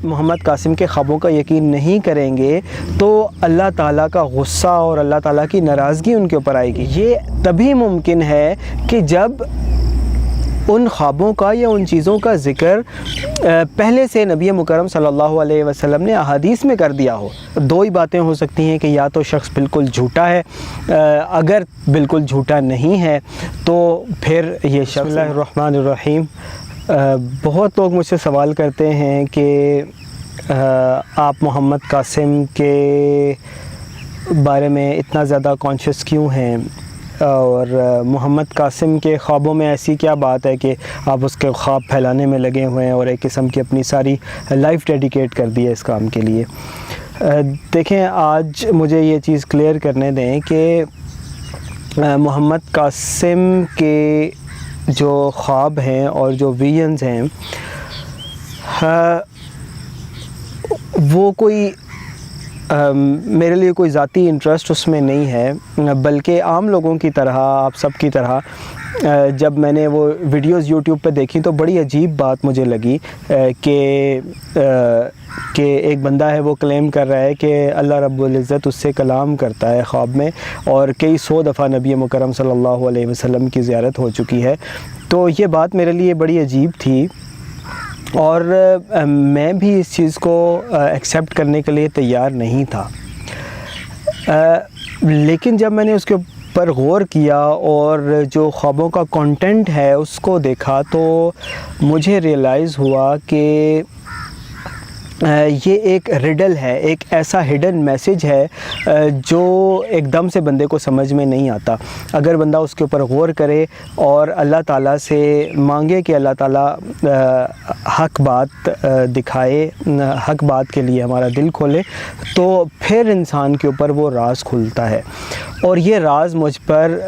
محمد قاسم کے خوابوں کا یقین نہیں کریں گے تو اللہ تعالیٰ کا غصہ اور اللہ تعالیٰ کی ناراضگی ان کے اوپر آئے گی۔ یہ تبھی ممکن ہے کہ جب ان خوابوں کا یا ان چیزوں کا ذکر پہلے سے نبی مکرم صلی اللہ علیہ وسلم نے احادیث میں کر دیا ہو۔ دو ہی باتیں ہو سکتی ہیں کہ یا تو شخص بالکل جھوٹا ہے، اگر بالکل جھوٹا نہیں ہے تو پھر یہ شخص۔ بسم اللہ الرحمن الرحیم۔ بہت لوگ مجھ سے سوال کرتے ہیں کہ آپ محمد قاسم کے بارے میں اتنا زیادہ کانشیس کیوں ہیں، اور محمد قاسم کے خوابوں میں ایسی کیا بات ہے کہ آپ اس کے خواب پھیلانے میں لگے ہوئے ہیں اور ایک قسم کی اپنی ساری لائف ڈیڈیکیٹ کر دی ہے اس کام کے لیے۔ دیکھیں، آج مجھے یہ چیز کلیئر کرنے دیں کہ محمد قاسم کے جو خواب ہیں اور جو ویژنز ہیں وہ کوئی میرے لیے کوئی ذاتی انٹرسٹ اس میں نہیں ہے، بلکہ عام لوگوں کی طرح، آپ سب کی طرح جب میں نے وہ ویڈیوز یوٹیوب پہ دیکھی تو بڑی عجیب بات مجھے لگی کہ ایک بندہ ہے وہ کلیم کر رہا ہے کہ اللہ رب العزت اس سے کلام کرتا ہے خواب میں، اور کئی سو دفعہ نبی مکرم صلی اللہ علیہ وسلم کی زیارت ہو چکی ہے۔ تو یہ بات میرے لیے بڑی عجیب تھی، اور میں بھی اس چیز کو ایکسیپٹ کرنے کے لیے تیار نہیں تھا، لیکن جب میں نے اس کے پر غور کیا اور جو خوابوں کا کنٹینٹ ہے اس کو دیکھا تو مجھے ریئلائز ہوا کہ یہ ایک ریڈل ہے، ایک ایسا ہڈن میسیج ہے جو ایک دم سے بندے کو سمجھ میں نہیں آتا۔ اگر بندہ اس کے اوپر غور کرے اور اللہ تعالیٰ سے مانگے کہ اللہ تعالیٰ حق بات دکھائے، حق بات کے لیے ہمارا دل کھولے، تو پھر انسان کے اوپر وہ راز کھلتا ہے۔ اور یہ راز مجھ پر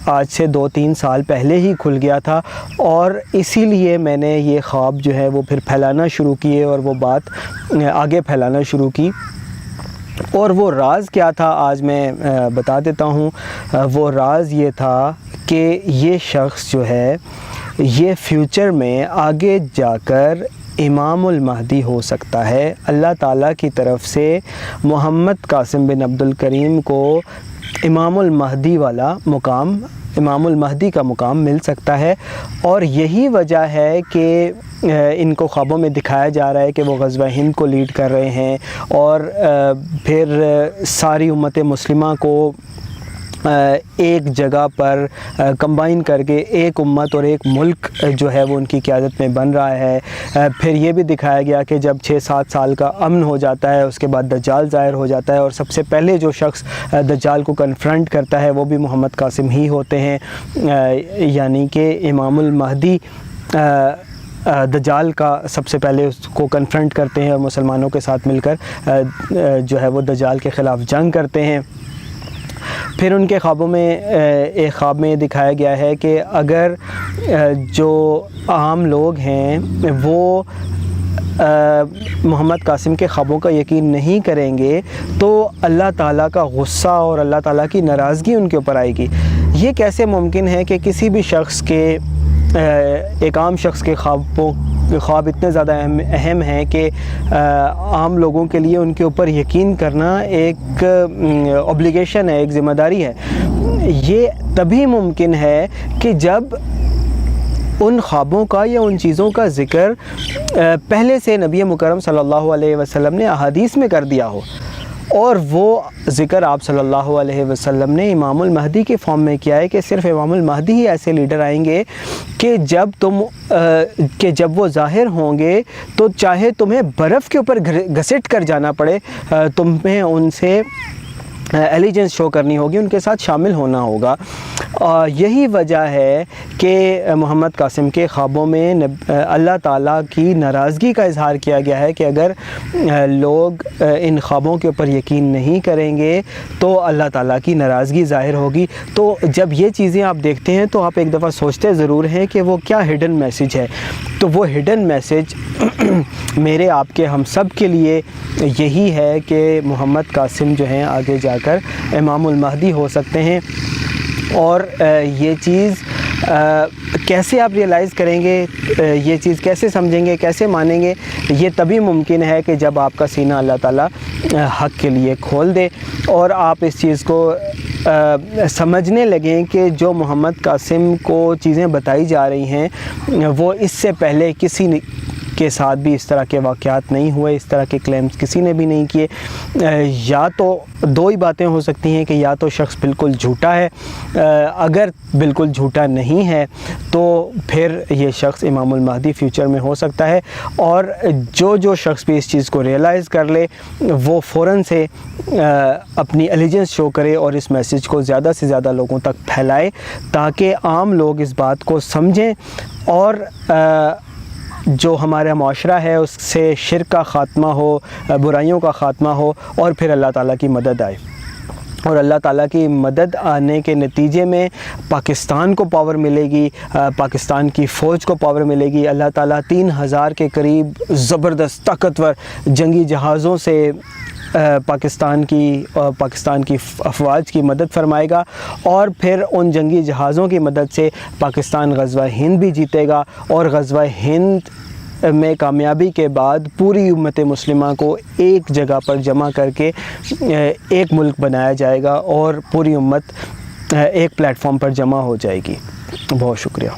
آج سے 2-3 سال پہلے ہی کھل گیا تھا، اور اسی لیے میں نے یہ خواب جو ہے وہ پھر پھیلانا شروع کیے اور وہ بات آگے پھیلانا شروع کی۔ اور وہ راز کیا تھا آج میں بتا دیتا ہوں۔ وہ راز یہ تھا کہ یہ شخص جو ہے یہ فیوچر میں آگے جا کر امام المہدی ہو سکتا ہے۔ اللہ تعالیٰ کی طرف سے محمد قاسم بن عبد الکریم کو امام المہدی والا مقام، امام المہدی کا مقام مل سکتا ہے۔ اور یہی وجہ ہے کہ ان کو خوابوں میں دکھایا جا رہا ہے کہ وہ غزوہ ہند کو لیڈ کر رہے ہیں، اور پھر ساری امت مسلمہ کو ایک جگہ پر کمبائن کر کے ایک امت اور ایک ملک جو ہے وہ ان کی قیادت میں بن رہا ہے۔ پھر یہ بھی دکھایا گیا کہ جب 6-7 سال کا امن ہو جاتا ہے اس کے بعد دجال ظاہر ہو جاتا ہے، اور سب سے پہلے جو شخص دجال کو کنفرنٹ کرتا ہے وہ بھی محمد قاسم ہی ہوتے ہیں، یعنی کہ امام المہدی دجال کا سب سے پہلے اس کو کنفرنٹ کرتے ہیں، اور مسلمانوں کے ساتھ مل کر جو ہے وہ دجال کے خلاف جنگ کرتے ہیں۔ پھر ان کے خوابوں میں ایک خواب میں یہ دکھایا گیا ہے کہ اگر جو عام لوگ ہیں وہ محمد قاسم کے خوابوں کا یقین نہیں کریں گے تو اللہ تعالیٰ کا غصہ اور اللہ تعالیٰ کی ناراضگی ان کے اوپر آئے گی۔ یہ کیسے ممکن ہے کہ کسی بھی شخص کے، ایک عام شخص کے خواب اتنے زیادہ اہم ہیں کہ عام لوگوں کے لیے ان کے اوپر یقین کرنا ایک اوبلیگیشن ہے، ایک ذمہ داری ہے۔ یہ تبھی ممکن ہے کہ جب ان خوابوں کا یا ان چیزوں کا ذکر پہلے سے نبی مکرم صلی اللہ علیہ وسلم نے احادیث میں کر دیا ہو، اور وہ ذکر آپ صلی اللہ علیہ وسلم نے امام المہدی کے فارم میں کیا ہے کہ صرف امام المہدی ہی ایسے لیڈر آئیں گے کہ جب وہ ظاہر ہوں گے تو چاہے تمہیں برف کے اوپر گھسٹ کر جانا پڑے، تمہیں ان سے ایلیجنس شو کرنی ہوگی، ان کے ساتھ شامل ہونا ہوگا۔ یہی وجہ ہے کہ محمد قاسم کے خوابوں میں اللہ تعالیٰ کی ناراضگی کا اظہار کیا گیا ہے کہ اگر لوگ ان خوابوں کے اوپر یقین نہیں کریں گے تو اللہ تعالیٰ کی ناراضگی ظاہر ہوگی۔ تو جب یہ چیزیں آپ دیکھتے ہیں تو آپ ایک دفعہ سوچتے ضرور ہیں کہ وہ کیا ہڈن میسیج ہے۔ تو وہ ہڈن میسیج میرے آپ کے ہم سب کے لیے یہی ہے کہ محمد قاسم جو ہیں آگے جا کر امام المہدی ہو سکتے ہیں، اور یہ چیز کیسے آپ ریئلائز کریں گے، یہ چیز کیسے سمجھیں گے، کیسے مانیں گے؟ یہ تبھی ممکن ہے کہ جب آپ کا سینہ اللہ تعالیٰ حق کے لیے کھول دے اور آپ اس چیز کو سمجھنے لگیں کہ جو محمد قاسم کو چیزیں بتائی جا رہی ہیں وہ اس سے پہلے کسی کے ساتھ بھی اس طرح کے واقعات نہیں ہوئے، اس طرح کے کلیمز کسی نے بھی نہیں کیے۔ یا تو دو ہی باتیں ہو سکتی ہیں کہ یا تو شخص بالکل جھوٹا ہے، اگر بالکل جھوٹا نہیں ہے تو پھر یہ شخص امام المہدی فیوچر میں ہو سکتا ہے، اور جو شخص بھی اس چیز کو ریئلائز کر لے وہ فوراً سے اپنی الیجنس شو کرے اور اس میسیج کو زیادہ سے زیادہ لوگوں تک پھیلائے تاکہ عام لوگ اس بات کو سمجھیں اور جو ہمارا معاشرہ ہے اس سے شرک کا خاتمہ ہو، برائیوں کا خاتمہ ہو، اور پھر اللہ تعالیٰ کی مدد آئے۔ اور اللہ تعالیٰ کی مدد آنے کے نتیجے میں پاکستان کو پاور ملے گی، پاکستان کی فوج کو پاور ملے گی۔ اللہ تعالیٰ 3000 کے قریب زبردست طاقتور جنگی جہازوں سے پاکستان کی افواج کی مدد فرمائے گا، اور پھر ان جنگی جہازوں کی مدد سے پاکستان غزوہ ہند بھی جیتے گا، اور غزوہ ہند میں کامیابی کے بعد پوری امت مسلمہ کو ایک جگہ پر جمع کر کے ایک ملک بنایا جائے گا اور پوری امت ایک پلیٹ فارم پر جمع ہو جائے گی۔ بہت شکریہ۔